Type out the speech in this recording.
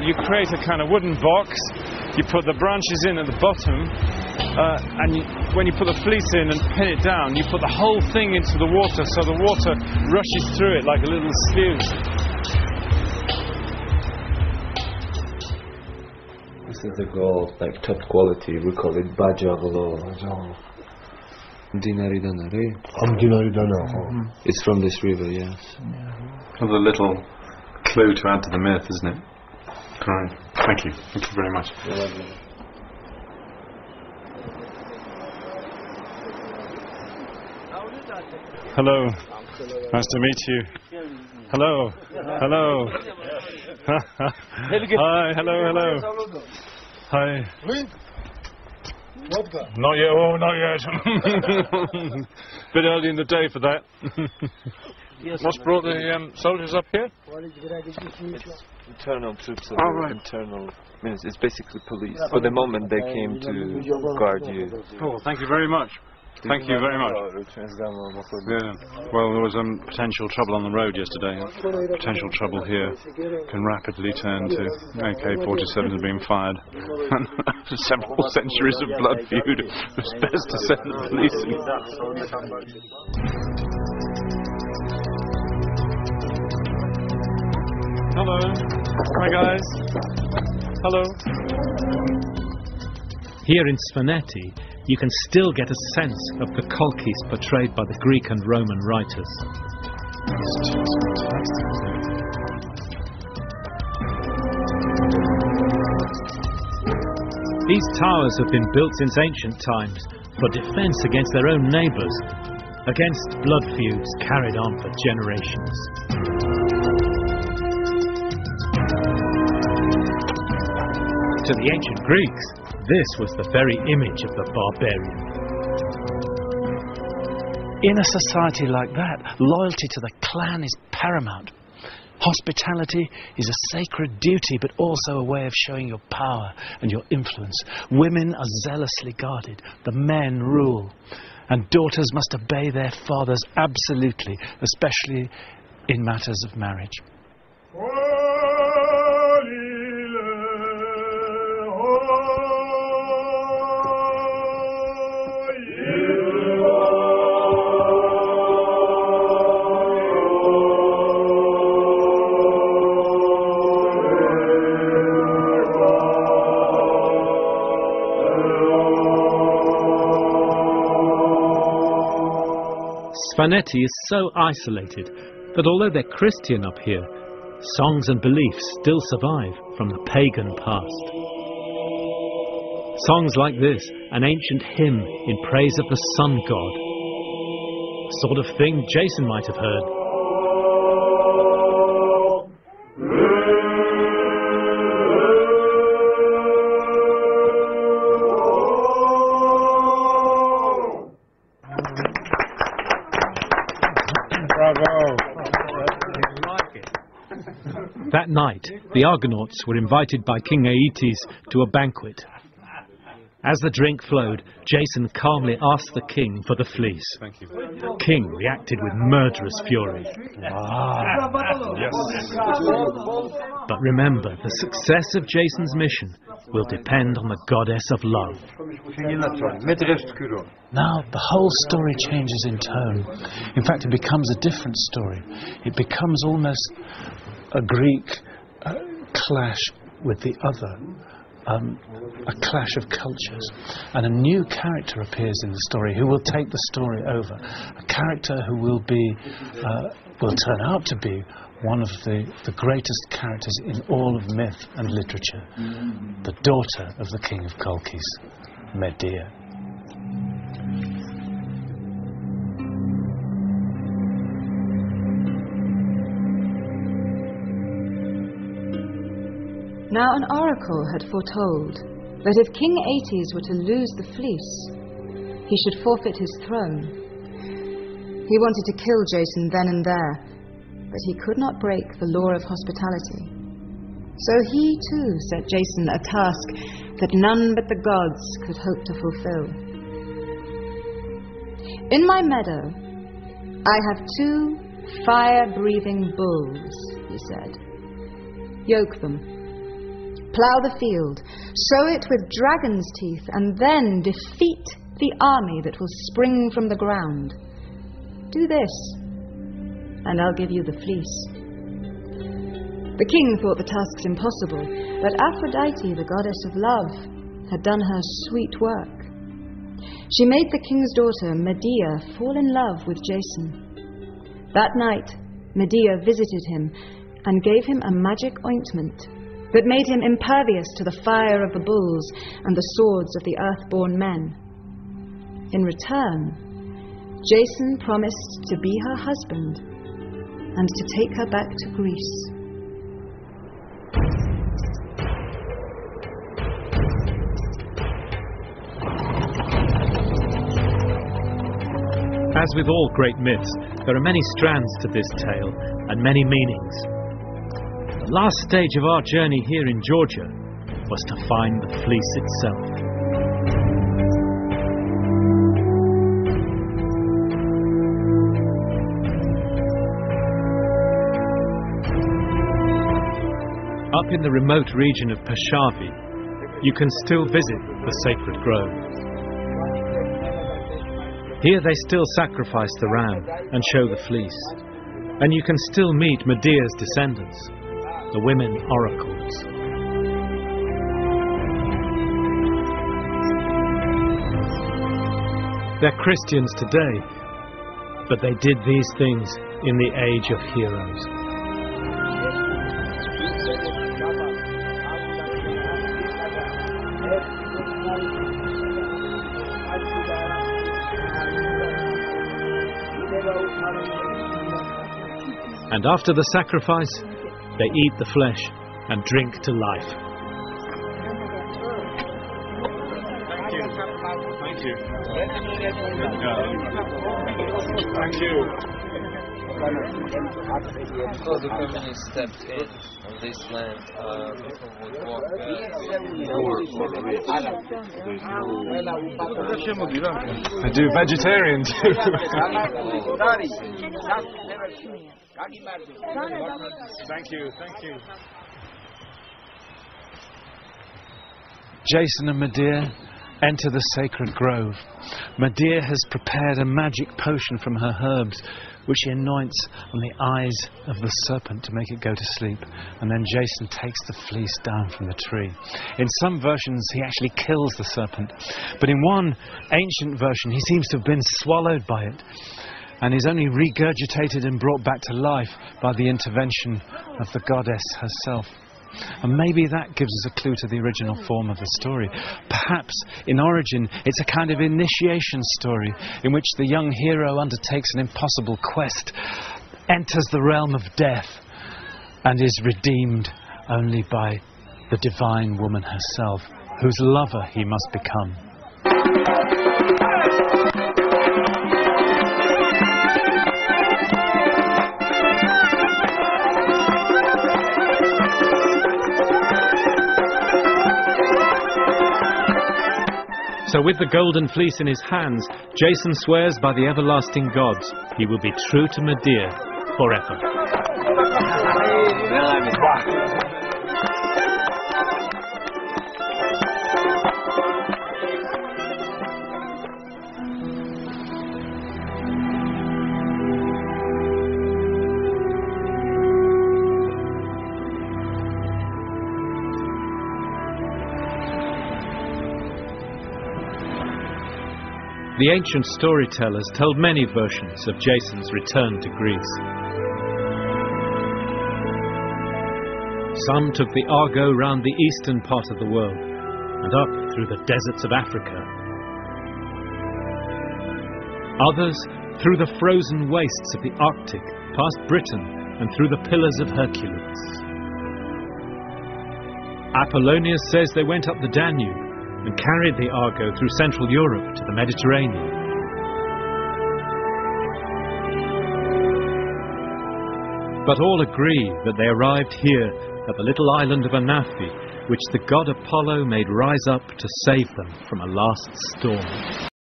you create a kind of wooden box, you put the branches in at the bottom, and when you put the fleece in and pin it down, you put the whole thing into the water, so the water rushes through it like a little sluice. This is the gold, like top quality. We call it bajaglo. Dinari danare. It's from this river, yes. Another little clue to add to the myth, isn't it? Great. Thank you. Thank you very much. Hello. Nice to meet you. Hello. Hello. Hi. Hello. Hi. Not yet. Oh, not yet. Bit early in the day for that. What's brought the soldiers up here? It's internal troops. Internal means it's basically police. For the moment, they came to guard you. Oh, thank you very much. Thank you very much. Yeah. Well, there was potential trouble on the road yesterday. Potential trouble here can rapidly turn to AK-47s being fired. Several centuries of blood feud. It's best to send the police in. Hello. Hi, guys. Hello. Here in Svaneti, you can still get a sense of the Colchis portrayed by the Greek and Roman writers. These towers have been built since ancient times for defence against their own neighbours, against blood feuds carried on for generations. To the ancient Greeks, this was the very image of the barbarian. In a society like that, loyalty to the clan is paramount. Hospitality is a sacred duty, but also a way of showing your power and your influence. Women are zealously guarded. The men rule. And daughters must obey their fathers absolutely, especially in matters of marriage. Svaneti is so isolated that although they're Christian up here, songs and beliefs still survive from the pagan past. Songs like this, an ancient hymn in praise of the sun god. Sort of thing Jason might have heard. That night, the Argonauts were invited by King Aeetes to a banquet. As the drink flowed, Jason calmly asked the king for the fleece. Thank you. The king reacted with murderous fury. Yes. But remember, the success of Jason's mission will depend on the goddess of love. Now the whole story changes in tone. In fact, it becomes a different story. It becomes almost a Greek clash with the other, a clash of cultures. And a new character appears in the story who will take the story over. A character who will turn out to be one of the greatest characters in all of myth and literature. The daughter of the king of Colchis, Medea. Now an oracle had foretold that if King Aeetes were to lose the fleece, he should forfeit his throne. He wanted to kill Jason then and there, but he could not break the law of hospitality. So he too set Jason a task that none but the gods could hope to fulfill. In my meadow, I have 2 fire-breathing bulls, he said. Yoke them. plough the field, sow it with dragon's teeth, and then defeat the army that will spring from the ground. Do this, and I'll give you the fleece." The king thought the tasks impossible, but Aphrodite, the goddess of love, had done her sweet work. She made the king's daughter, Medea, fall in love with Jason. That night, Medea visited him and gave him a magic ointment that made him impervious to the fire of the bulls and the swords of the earth-born men. In return, Jason promised to be her husband and to take her back to Greece. As with all great myths, there are many strands to this tale and many meanings. The last stage of our journey here in Georgia was to find the fleece itself. Up in the remote region of Peshavi, you can still visit the sacred grove. Here they still sacrifice the ram and show the fleece. And you can still meet Medea's descendants, the women oracles. They're Christians today, but they did these things in the age of heroes. And after the sacrifice, they eat the flesh and drink to life. Thank you. Thank you. Thank you. Before the communists stepped in on this land, people would walk I do vegetarian too. Thank you, thank you. Jason and Medea enter the sacred grove. Medea has prepared a magic potion from her herbs, which she anoints on the eyes of the serpent to make it go to sleep. And then Jason takes the fleece down from the tree. In some versions, he actually kills the serpent. But in one ancient version, he seems to have been swallowed by it, and is only regurgitated and brought back to life by the intervention of the goddess herself. And maybe that gives us a clue to the original form of the story. Perhaps, in origin, it's a kind of initiation story in which the young hero undertakes an impossible quest, enters the realm of death, and is redeemed only by the divine woman herself, whose lover he must become. So with the golden fleece in his hands, Jason swears by the everlasting gods he will be true to Medea forever. The ancient storytellers told many versions of Jason's return to Greece. Some took the Argo round the eastern part of the world and up through the deserts of Africa. Others through the frozen wastes of the Arctic, past Britain and through the Pillars of Hercules. Apollonius says they went up the Danube and carried the Argo through Central Europe to the Mediterranean. But all agree that they arrived here at the little island of Anafi, which the god Apollo made rise up to save them from a last storm.